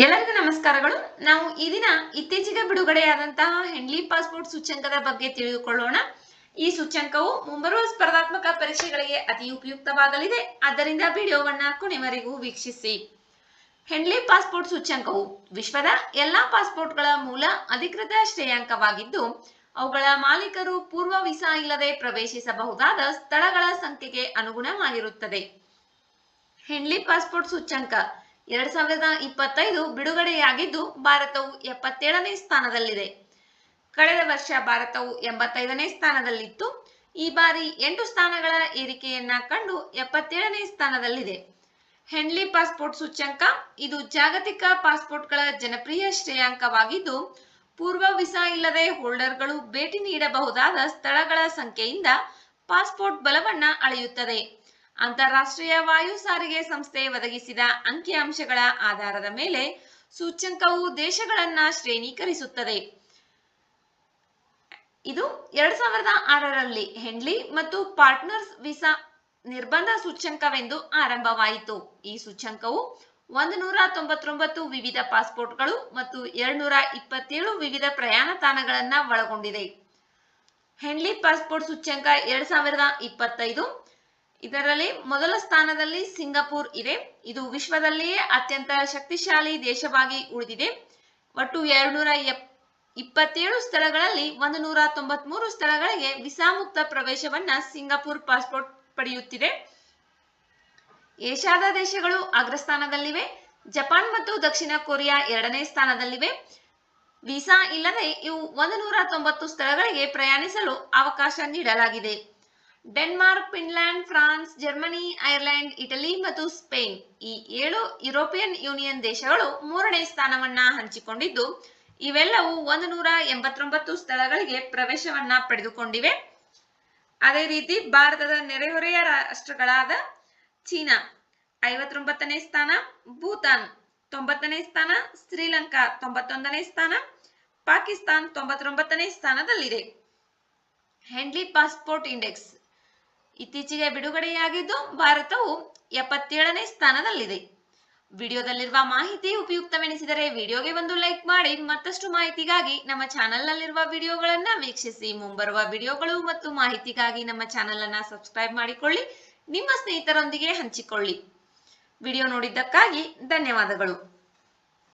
ಎಲ್ಲರಿಗೂ ನಮಸ್ಕಾರಗಳು. ನಾವು ಈ ದಿನ ಇತ್ತೀಚೆಗೆ ಬಿಡುಗಡೆಯಾದಂತಹ ಹೆನ್ಲಿ ಪಾಸ್ಪೋರ್ಟ್ ಸೂಚ್ಯಂಕದ ಬಗ್ಗೆ ತಿಳಿದುಕೊಳ್ಳೋಣ. ಈ ಸೂಚ್ಯಂಕವು ಮುಂಬರುವ ಸ್ಪರ್ಧಾತ್ಮಕ ಪರೀಕ್ಷೆಗಳಿಗೆ ಅತಿ ಉಪಯುಕ್ತವಾಗಲಿದೆ. ಆದ್ದರಿಂದ ವಿಡಿಯೋವನ್ನ ಕೊನೆವರೆಗೂ ವೀಕ್ಷಿಸಿ. ಹೆನ್ಲಿ ಪಾಸ್ಪೋರ್ಟ್ ಸೂಚ್ಯಂಕವು ವಿಶ್ವದ ಎಲ್ಲಾ ಪಾಸ್ಪೋರ್ಟ್ಗಳ ಮೂಲ ಅಧಿಕೃತ ಶ್ರೇಯಾಂಕವಾಗಿದ್ದು, ಅವುಗಳ ಮಾಲೀಕರು ಪೂರ್ವ ವೀಸಾ ಇಲ್ಲದೆ ಪ್ರವೇಶಿಸಬಹುದಾದ ಸ್ಥಳಗಳ ಸಂಖ್ಯೆಗೆ ಅನುಗುಣವಾಗಿರುತ್ತದೆ. ಹೆನ್ಲಿ ಪಾಸ್ಪೋರ್ಟ್ ಸೂಚ್ಯಂಕ 2025 ಬಿಡುಗಡೆಯಾಗಿದ್ದು, ಭಾರತವು 77ನೇ ಸ್ಥಾನದಲ್ಲಿದೆ. ಕಳೆದ ವರ್ಷ ಭಾರತವು 85ನೇ ಸ್ಥಾನದಲ್ಲಿತ್ತು. ಈ ಬಾರಿ 8 ಸ್ಥಾನಗಳ ಏರಿಕೆಯನ್ನ ಕಂಡು 77ನೇ ಸ್ಥಾನದಲ್ಲಿದೆ. ಹೆನ್ಲಿ ಪಾಸ್ಪೋರ್ಟ್ ಸೂಚ್ಯಂಕ ಇದು ಜಾಗತಿಕ ಪಾಸ್ಪೋರ್ಟ್ಗಳ ಜನಪ್ರಿಯ ಶ್ರೇಯಾಂಕವಾಗಿದ್ದು, ಪೂರ್ವ ವೀಸಾ ಇಲ್ಲದೆ ಹೋಲ್ಡರ್ಗಳು ಭೇಟಿ ನೀಡಬಹುದಾದ ಸ್ಥಳಗಳ ಸಂಖ್ಯೆಯಿಂದ ಪಾಸ್ಪೋರ್ಟ್ ಬಲವನ್ನ ಅಳೆಯುತ್ತದೆ. ಅಂತಾರಾಷ್ಟ್ರೀಯ ವಾಯು ಸಾರಿಗೆ ಸಂಸ್ಥೆ ಒದಗಿಸಿದ ಅಂಕಿಅಂಶಗಳ ಆಧಾರದ ಮೇಲೆ ಸೂಚ್ಯಂಕವು ದೇಶಗಳನ್ನ ಶ್ರೇಣೀಕರಿಸುತ್ತದೆ. ಇದು 2006ರಲ್ಲಿ ಹೆನ್ಲಿ ಮತ್ತು ಪಾರ್ಟ್ನರ್ಸ್ ವೀಸಾ ನಿರ್ಬಂಧ ಸೂಚ್ಯಂಕವೆಂದು ಆರಂಭವಾಯಿತು. ಈ ಸೂಚ್ಯಂಕವು 199 ವಿವಿಧ ಪಾಸ್ಪೋರ್ಟ್ಗಳು ಮತ್ತು 227 ವಿವಿಧ ಪ್ರಯಾಣ ತಾಣಗಳನ್ನ ಒಳಗೊಂಡಿದೆ. ಹೆನ್ಲಿ ಪಾಸ್ಪೋರ್ಟ್ ಸೂಚ್ಯಂಕ 2025 ಇದರಲ್ಲಿ ಮೊದಲ ಸ್ಥಾನದಲ್ಲಿ ಸಿಂಗಪುರ್ ಇದೆ. ಇದು ವಿಶ್ವದಲ್ಲಿಯೇ ಅತ್ಯಂತ ಶಕ್ತಿಶಾಲಿ ದೇಶವಾಗಿ ಉಳಿದಿದೆ. ಒಟ್ಟು 227 ಸ್ಥಳಗಳಲ್ಲಿ 193 ಸ್ಥಳಗಳಿಗೆ ವೀಸಾ ಮುಕ್ತ ಪ್ರವೇಶವನ್ನ ಸಿಂಗಪುರ್ ಪಾಸ್ಪೋರ್ಟ್ ಪಡೆಯುತ್ತಿದೆ. ಏಷ್ಯಾದ ದೇಶಗಳು ಅಗ್ರಸ್ಥಾನದಲ್ಲಿವೆ. ಜಪಾನ್ ಮತ್ತು ದಕ್ಷಿಣ ಕೊರಿಯಾ 2ನೇ ಸ್ಥಾನದಲ್ಲಿವೆ. ವೀಸಾ ಇಲ್ಲದೆ ಇವು 190 ಸ್ಥಳಗಳಿಗೆ ಪ್ರಯಾಣಿಸಲು ಅವಕಾಶ ನೀಡಲಾಗಿದೆ. Denmark, Finland, France, Germany, Ireland, Italy ಮತ್ತು ಸ್ಪೇನ್ ಈ 7 ಯುರೋಪಿಯನ್ ಯೂನಿಯನ್ ದೇಶಗಳು 3ನೇ ಸ್ಥಾನವನ್ನ ಹಂಚಿಕೊಂಡಿದ್ದು, ಇವೆಲ್ಲವೂ 189 ಸ್ಥಳಗಳಿಗೆ ಪ್ರವೇಶವನ್ನ ಪಡೆದುಕೊಂಡಿವೆ. ಅದೇ ರೀತಿ ಭಾರತದ ನೆರೆಹೊರೆಯ ರಾಷ್ಟ್ರಗಳಾದ ಚೀನಾ 59ನೇ ಸ್ಥಾನ, ಭೂತಾನ್ 90ನೇ ಸ್ಥಾನ, ಶ್ರೀಲಂಕಾ 91ನೇ ಸ್ಥಾನ, ಪಾಕಿಸ್ತಾನ್ 99ನೇ ಸ್ಥಾನದಲ್ಲಿದೆ. ಹೆನ್ಲಿ ಪಾಸ್ಪೋರ್ಟ್ ಇಂಡೆಕ್ಸ್ ಇತ್ತೀಚೆಗೆ ಬಿಡುಗಡೆಯಾಗಿದ್ದು, ಭಾರತವು 77ನೇ ಸ್ಥಾನದಲ್ಲಿದೆ. ವಿಡಿಯೋದಲ್ಲಿರುವ ಮಾಹಿತಿ ಉಪಯುಕ್ತವೆನಿಸಿದರೆ ವಿಡಿಯೋಗೆ ಒಂದು ಲೈಕ್ ಮಾಡಿ. ಮತ್ತಷ್ಟು ಮಾಹಿತಿಗಾಗಿ ನಮ್ಮ ಚಾನೆಲ್ನಲ್ಲಿರುವ ವಿಡಿಯೋಗಳನ್ನ ವೀಕ್ಷಿಸಿ. ಮುಂಬರುವ ವಿಡಿಯೋಗಳು ಮತ್ತು ಮಾಹಿತಿಗಾಗಿ ನಮ್ಮ ಚಾನೆಲ್ ಅನ್ನ ಸಬ್ಸ್ಕ್ರೈಬ್ ಮಾಡಿಕೊಳ್ಳಿ. ನಿಮ್ಮ ಸ್ನೇಹಿತರೊಂದಿಗೆ ಹಂಚಿಕೊಳ್ಳಿ. ವಿಡಿಯೋ ನೋಡಿದ್ದಕ್ಕಾಗಿ ಧನ್ಯವಾದಗಳು.